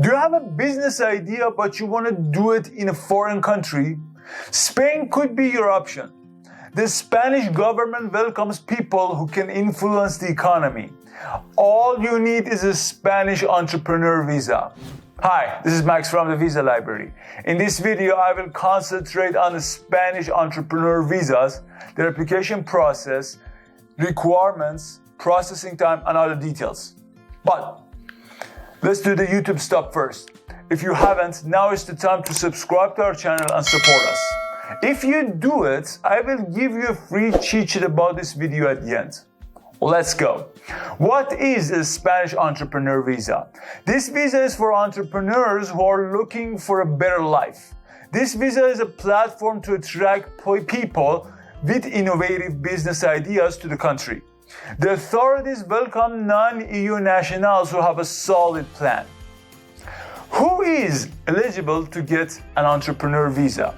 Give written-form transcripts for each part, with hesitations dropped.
Do you have a business idea but you want to do it in a foreign country? Spain could be your option. The Spanish government welcomes people who can influence the economy. All you need is a Spanish entrepreneur visa. Hi, this is Max from the Visa Library. In this video, I will concentrate on the Spanish entrepreneur visas, their application process, requirements, processing time, and other details. But let's do the YouTube stuff first. If you haven't, now is the time to subscribe to our channel and support us. If you do it, I will give you a free cheat sheet about this video at the end. Let's go. What is a Spanish entrepreneur visa? This visa is for entrepreneurs who are looking for a better life. This visa is a platform to attract people with innovative business ideas to the country. The authorities welcome non-EU nationals who have a solid plan. Who is eligible to get an entrepreneur visa?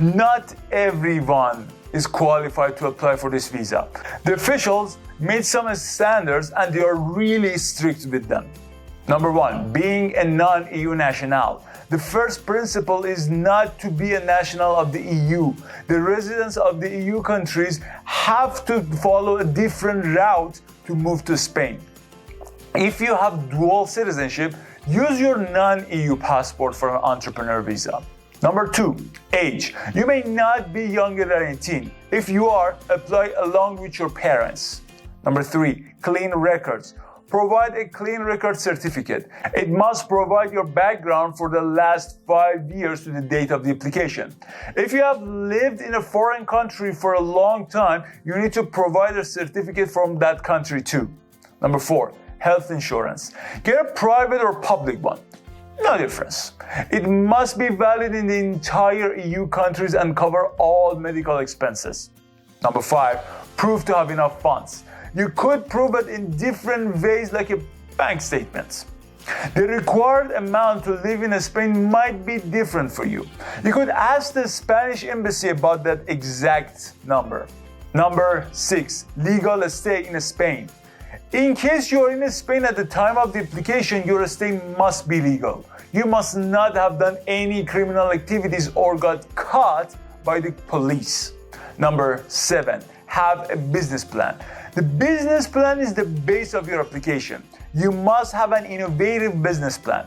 Not everyone is qualified to apply for this visa. The officials made some standards and they are really strict with them. Number one, being a non-EU national. The first principle is not to be a national of the EU. The residents of the EU countries have to follow a different route to move to Spain. If you have dual citizenship, use your non-EU passport for an entrepreneur visa. Number two, age. You may not be younger than 18. If you are, apply along with your parents. Number three, clean records. Provide a clean record certificate. It must provide your background for the last 5 years to the date of the application. If you have lived in a foreign country for a long time, you need to provide a certificate from that country too. Number four, health insurance. Get a private or public one. No difference. It must be valid in the entire EU countries and cover all medical expenses. Number five, prove to have enough funds. You could prove it in different ways like a bank statement. The required amount to live in Spain might be different for you. You could ask the Spanish embassy about that exact number. Number six, legal stay in Spain. In case you are in Spain at the time of the application, your stay must be legal. You must not have done any criminal activities or got caught by the police. Number seven, have a business plan. The business plan is the base of your application. You must have an innovative business plan.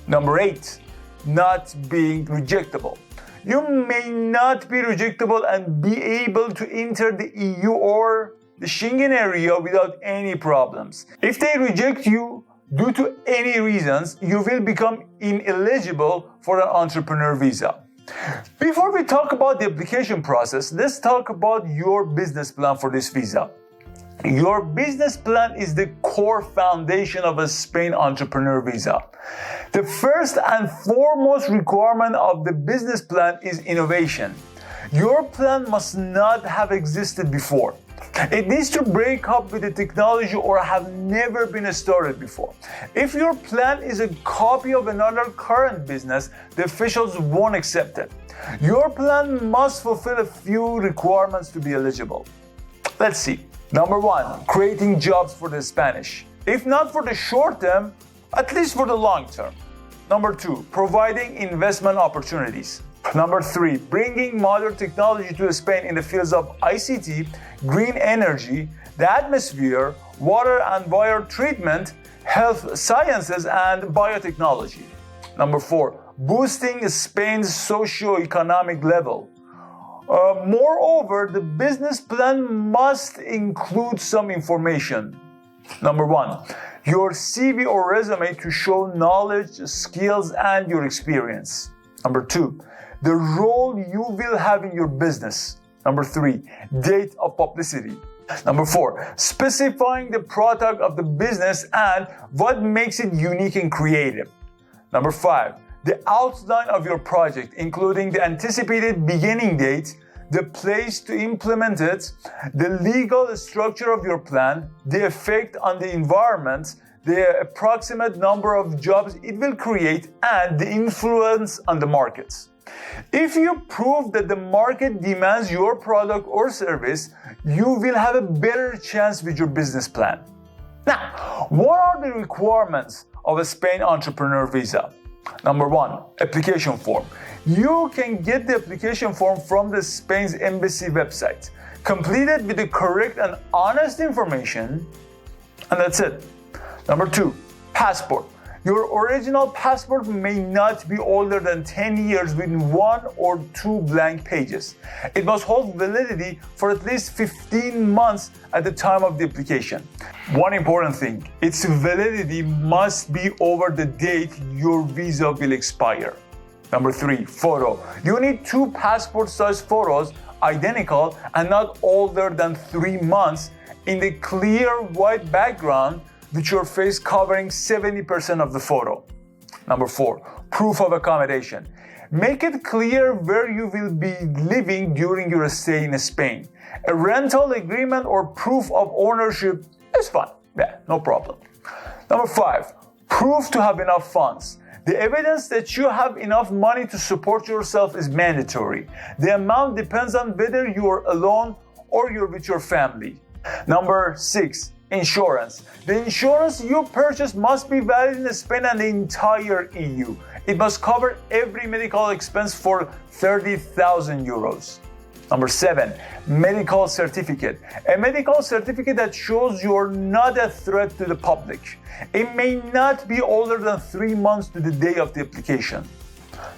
Number eight, not being rejectable. You may not be rejectable and be able to enter the EU or the Schengen area without any problems. If they reject you due to any reasons, you will become ineligible for an entrepreneur visa. Before we talk about the application process, let's talk about your business plan for this visa. Your business plan is the core foundation of a Spain entrepreneur visa. The first and foremost requirement of the business plan is innovation. Your plan must not have existed before. It needs to break up with the technology or have never been started before. If your plan is a copy of another current business, the officials won't accept it. Your plan must fulfill a few requirements to be eligible. Let's see. Number one, creating jobs for the Spanish. If not for the short term, at least for the long term. Number two, providing investment opportunities. Number three, bringing modern technology to Spain in the fields of ICT, green energy, the atmosphere, water and water treatment, health sciences, and biotechnology. Number four, boosting Spain's socio-economic level. Moreover, the business plan must include some information. Number one, your CV or resume to show knowledge, skills, and your experience. Number two, the role you will have in your business. Number three, date of publicity. Number four, specifying the product of the business and what makes it unique and creative. Number five, the outline of your project, including the anticipated beginning date, the place to implement it, the legal structure of your plan, the effect on the environment, the approximate number of jobs it will create, and the influence on the markets. If you prove that the market demands your product or service, you will have a better chance with your business plan. Now, what are the requirements of a Spain entrepreneur visa. Number 1, application form. You can get the application form from the Spain's embassy website. Complete it with the correct and honest information, and that's it. Number 2, passport. Your original passport may not be older than 10 years with 1 or 2 blank pages. It must hold validity for at least 15 months at the time of the application. One important thing, its validity must be over the date your visa will expire. Number 3, photo. You need 2 passport-sized photos, identical and not older than 3 months, in the clear white background with your face covering 70% of the photo. Number 4, proof of accommodation. Make it clear where you will be living during your stay in Spain. A rental agreement or proof of ownership is fine. Yeah, no problem. Number 5, proof to have enough funds. The evidence that you have enough money to support yourself is mandatory. The amount depends on whether you are alone or you're with your family. Number 6, insurance. The insurance you purchase must be valid in Spain and the entire EU. It must cover every medical expense for 30,000 euros. Number 7, medical certificate. A medical certificate that shows you're not a threat to the public. It may not be older than 3 months to the day of the application.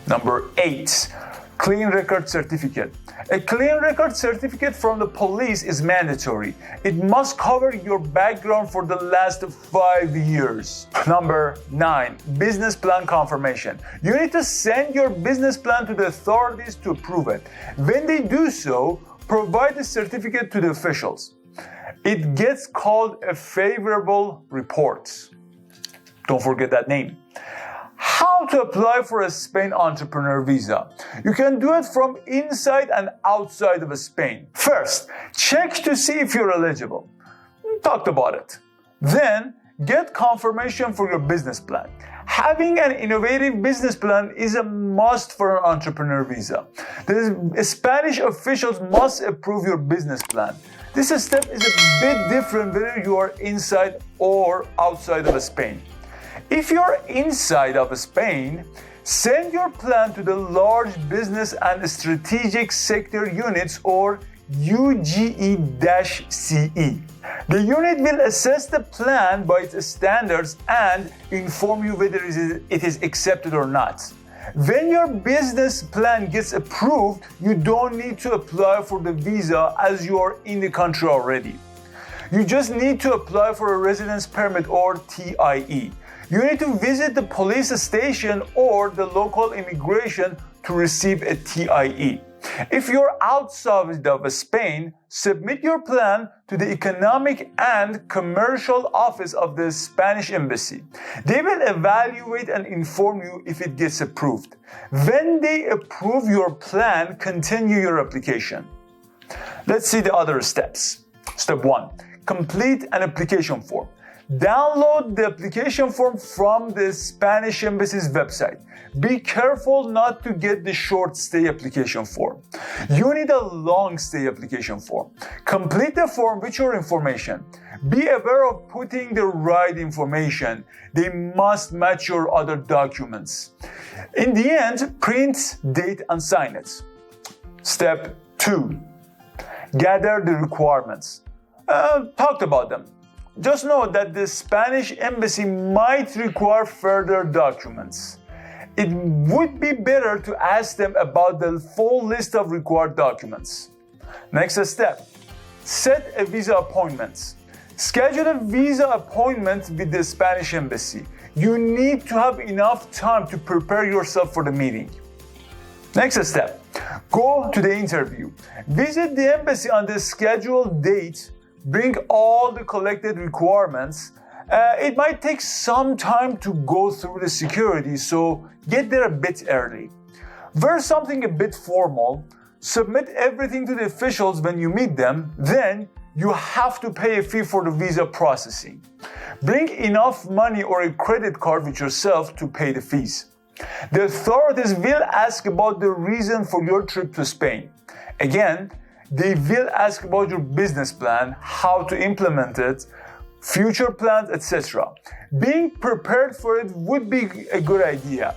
Number 8, clean record certificate. A clean record certificate from the police is mandatory. It must cover your background for the last 5 years. Number 9, business plan confirmation. You need to send your business plan to the authorities to approve it. When they do so, provide the certificate to the officials. It gets called a favorable report. Don't forget that name. How to apply for a Spain entrepreneur visa? You can do it from inside and outside of Spain. First, check to see if you're eligible. Talked about it. Then, get confirmation for your business plan. Having an innovative business plan is a must for an entrepreneur visa. The Spanish officials must approve your business plan. This step is a bit different whether you are inside or outside of Spain. If you're inside of Spain, send your plan to the Large Business and Strategic Sector Units, or UGE-CE. The unit will assess the plan by its standards and inform you whether it is accepted or not. When your business plan gets approved, you don't need to apply for the visa as you are in the country already. You just need to apply for a residence permit, or TIE. You need to visit the police station or the local immigration to receive a TIE. If you're outside of Spain, submit your plan to the Economic and Commercial Office of the Spanish Embassy. They will evaluate and inform you if it gets approved. When they approve your plan, continue your application. Let's see the other steps. Step 1. Complete an application form. Download the application form from the Spanish Embassy's website. Be careful not to get the short stay application form. You need a long stay application form. Complete the form with your information. Be aware of putting the right information. They must match your other documents. In the end, print, date, and sign it. Step 2. Gather the requirements. Talked about them. Just know that the Spanish Embassy might require further documents. It would be better to ask them about the full list of required documents. Next step, set a visa appointment. Schedule a visa appointment with the Spanish Embassy. You need to have enough time to prepare yourself for the meeting. Next step, go to the interview. Visit the embassy on the scheduled date. Bring all the collected requirements. It might take some time to go through the security, so get there a bit early. Wear something a bit formal. Submit everything to the officials when you meet them. Then you have to pay a fee for the visa processing. Bring enough money or a credit card with yourself to pay the fees. The authorities will ask about the reason for your trip to Spain. Again, they will ask about your business plan, how to implement it, future plans, etc. Being prepared for it would be a good idea.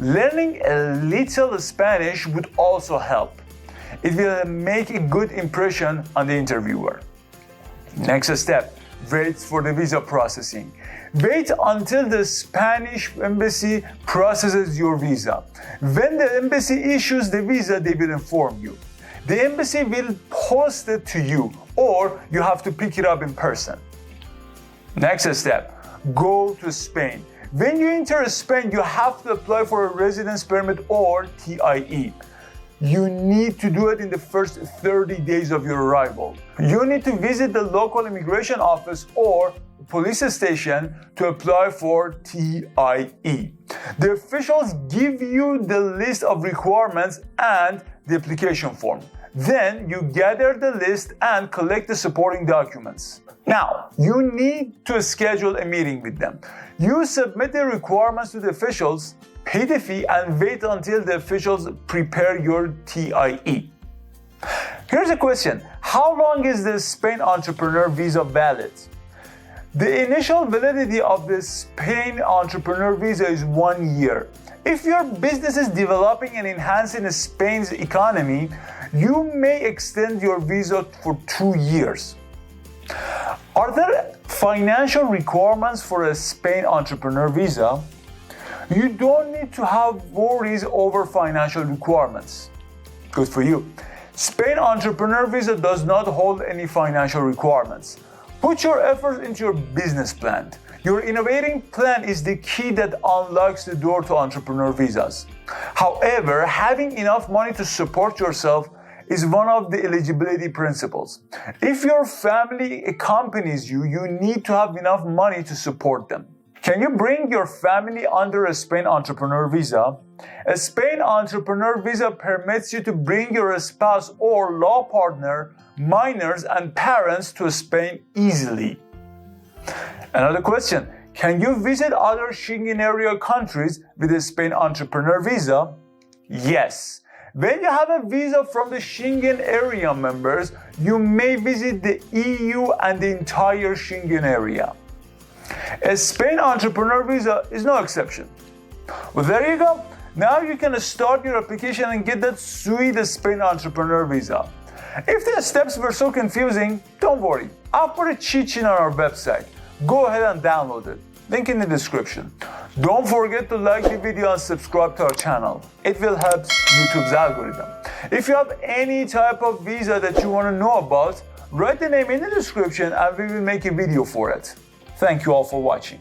Learning a little Spanish would also help. It will make a good impression on the interviewer. Next step, wait for the visa processing. Wait until the Spanish embassy processes your visa. When the embassy issues the visa, they will inform you. The embassy will post it to you, or you have to pick it up in person. Next step, go to Spain. When you enter Spain, you have to apply for a residence permit or TIE. You need to do it in the first 30 days of your arrival. You need to visit the local immigration office or police station to apply for TIE. The officials give you the list of requirements and the application form. Then you gather the list and collect the supporting documents. Now, you need to schedule a meeting with them. You submit the requirements to the officials, pay the fee, and wait until the officials prepare your TIE. Here's a question. How long is the Spain entrepreneur visa valid? The initial validity of the Spain entrepreneur visa is 1 year. If your business is developing and enhancing Spain's economy, you may extend your visa for 2 years. Are there financial requirements for a Spain entrepreneur visa? You don't need to have worries over financial requirements. Good for you. Spain entrepreneur visa does not hold any financial requirements. Put your efforts into your business plan. Your innovating plan is the key that unlocks the door to entrepreneur visas. However, having enough money to support yourself is one of the eligibility principles. If your family accompanies you, you need to have enough money to support them. Can you bring your family under a Spain entrepreneur visa? A Spain entrepreneur visa permits you to bring your spouse or law partner, minors, and parents to Spain easily. Another question, can you visit other Schengen area countries with a Spain entrepreneur visa? Yes. When you have a visa from the Schengen area members, you may visit the EU and the entire Schengen area. A Spain entrepreneur visa is no exception. Well, there you go. Now you can start your application and get that sweet Spain entrepreneur visa. If the steps were so confusing, don't worry. I'll put a cheat sheet on our website. Go ahead and download it. Link in the description. Don't forget to like the video and subscribe to our channel. It will help YouTube's algorithm. If you have any type of visa that you want to know about, write the name in the description and we will make a video for it. Thank you all for watching.